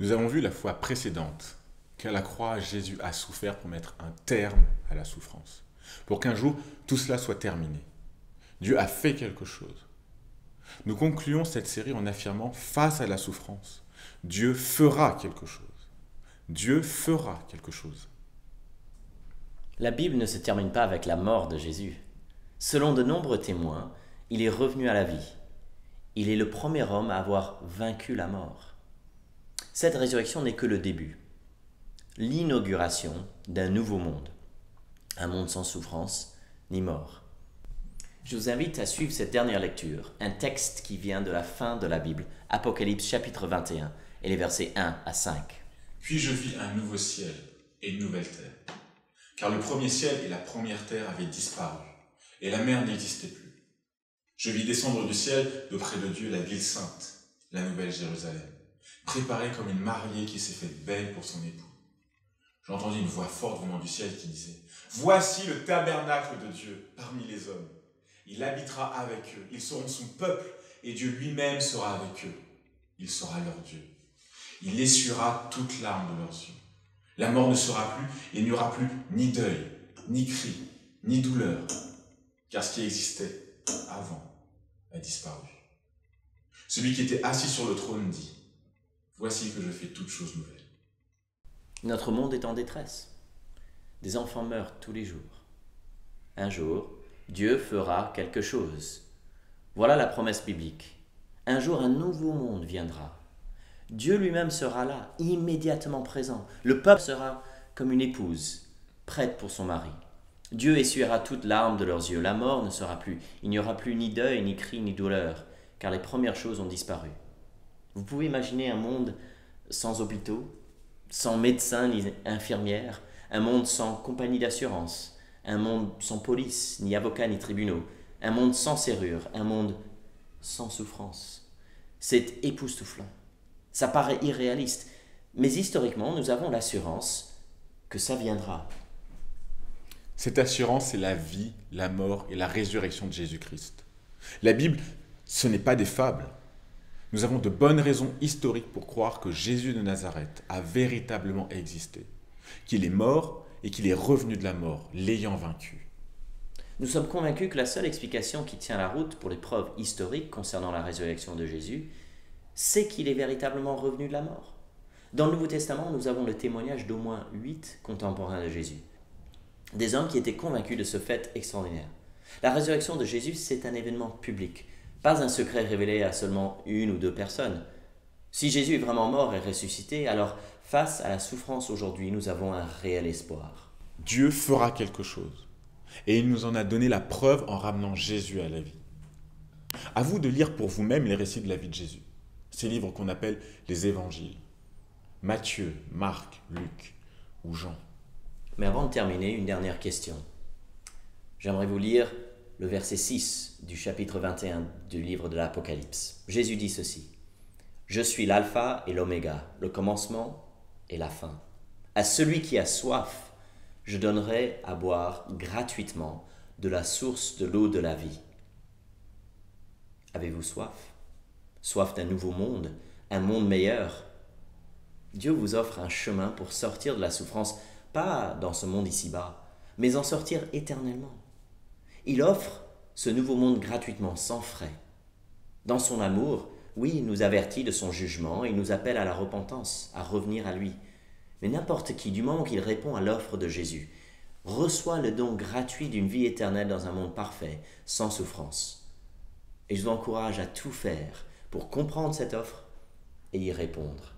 Nous avons vu la fois précédente qu'à la croix, Jésus a souffert pour mettre un terme à la souffrance, pour qu'un jour tout cela soit terminé. Dieu a fait quelque chose. Nous concluons cette série en affirmant face à la souffrance, Dieu fera quelque chose. Dieu fera quelque chose. La Bible ne se termine pas avec la mort de Jésus. Selon de nombreux témoins, il est revenu à la vie. Il est le premier homme à avoir vaincu la mort. Cette résurrection n'est que le début, l'inauguration d'un nouveau monde, un monde sans souffrance ni mort. Je vous invite à suivre cette dernière lecture, un texte qui vient de la fin de la Bible, Apocalypse chapitre 21 et les versets 1 à 5. Puis je vis un nouveau ciel et une nouvelle terre, car le premier ciel et la première terre avaient disparu, et la mer n'existait plus. Je vis descendre du ciel, d'auprès de Dieu, la ville sainte, la nouvelle Jérusalem, préparée comme une mariée qui s'est faite belle pour son époux. J'entendis une voix forte venant du ciel qui disait « Voici le tabernacle de Dieu parmi les hommes. Il habitera avec eux, ils seront son peuple, et Dieu lui-même sera avec eux. Il sera leur Dieu. Il essuiera toute larme de leurs yeux. La mort ne sera plus, et il n'y aura plus ni deuil, ni cri, ni douleur, car ce qui existait avant a disparu. Celui qui était assis sur le trône dit « Voici que je fais toutes choses nouvelles. » Notre monde est en détresse. Des enfants meurent tous les jours. Un jour, Dieu fera quelque chose. Voilà la promesse biblique. Un jour, un nouveau monde viendra. Dieu lui-même sera là, immédiatement présent. Le peuple sera comme une épouse, prête pour son mari. Dieu essuiera toute larme de leurs yeux. La mort ne sera plus. Il n'y aura plus ni deuil, ni cri, ni douleur, car les premières choses ont disparu. Vous pouvez imaginer un monde sans hôpitaux, sans médecins ni infirmières, un monde sans compagnie d'assurance, un monde sans police, ni avocats, ni tribunaux, un monde sans serrure, un monde sans souffrance. C'est époustouflant. Ça paraît irréaliste, mais historiquement, nous avons l'assurance que ça viendra. Cette assurance, c'est la vie, la mort et la résurrection de Jésus-Christ. La Bible, ce n'est pas des fables. Nous avons de bonnes raisons historiques pour croire que Jésus de Nazareth a véritablement existé, qu'il est mort et qu'il est revenu de la mort, l'ayant vaincu. Nous sommes convaincus que la seule explication qui tient la route pour les preuves historiques concernant la résurrection de Jésus, c'est qu'il est véritablement revenu de la mort. Dans le Nouveau Testament, nous avons le témoignage d'au moins 8 contemporains de Jésus. Des hommes qui étaient convaincus de ce fait extraordinaire. La résurrection de Jésus, c'est un événement public, pas un secret révélé à seulement 1 ou 2 personnes. Si Jésus est vraiment mort et ressuscité, alors face à la souffrance aujourd'hui, nous avons un réel espoir. Dieu fera quelque chose, et il nous en a donné la preuve en ramenant Jésus à la vie. À vous de lire pour vous-même les récits de la vie de Jésus, ces livres qu'on appelle les évangiles. Matthieu, Marc, Luc ou Jean. Mais avant de terminer, une dernière question. J'aimerais vous lire le verset 6 du chapitre 21 du livre de l'Apocalypse. Jésus dit ceci. « Je suis l'alpha et l'oméga, le commencement et la fin. À celui qui a soif, je donnerai à boire gratuitement de la source de l'eau de la vie. » Avez-vous soif? Soif d'un nouveau monde, un monde meilleur? Dieu vous offre un chemin pour sortir de la souffrance, pas dans ce monde ici-bas, mais en sortir éternellement. Il offre ce nouveau monde gratuitement, sans frais. Dans son amour, oui, il nous avertit de son jugement, il nous appelle à la repentance, à revenir à lui. Mais n'importe qui, du moment qu'il répond à l'offre de Jésus, reçoit le don gratuit d'une vie éternelle dans un monde parfait, sans souffrance. Et je vous encourage à tout faire pour comprendre cette offre et y répondre.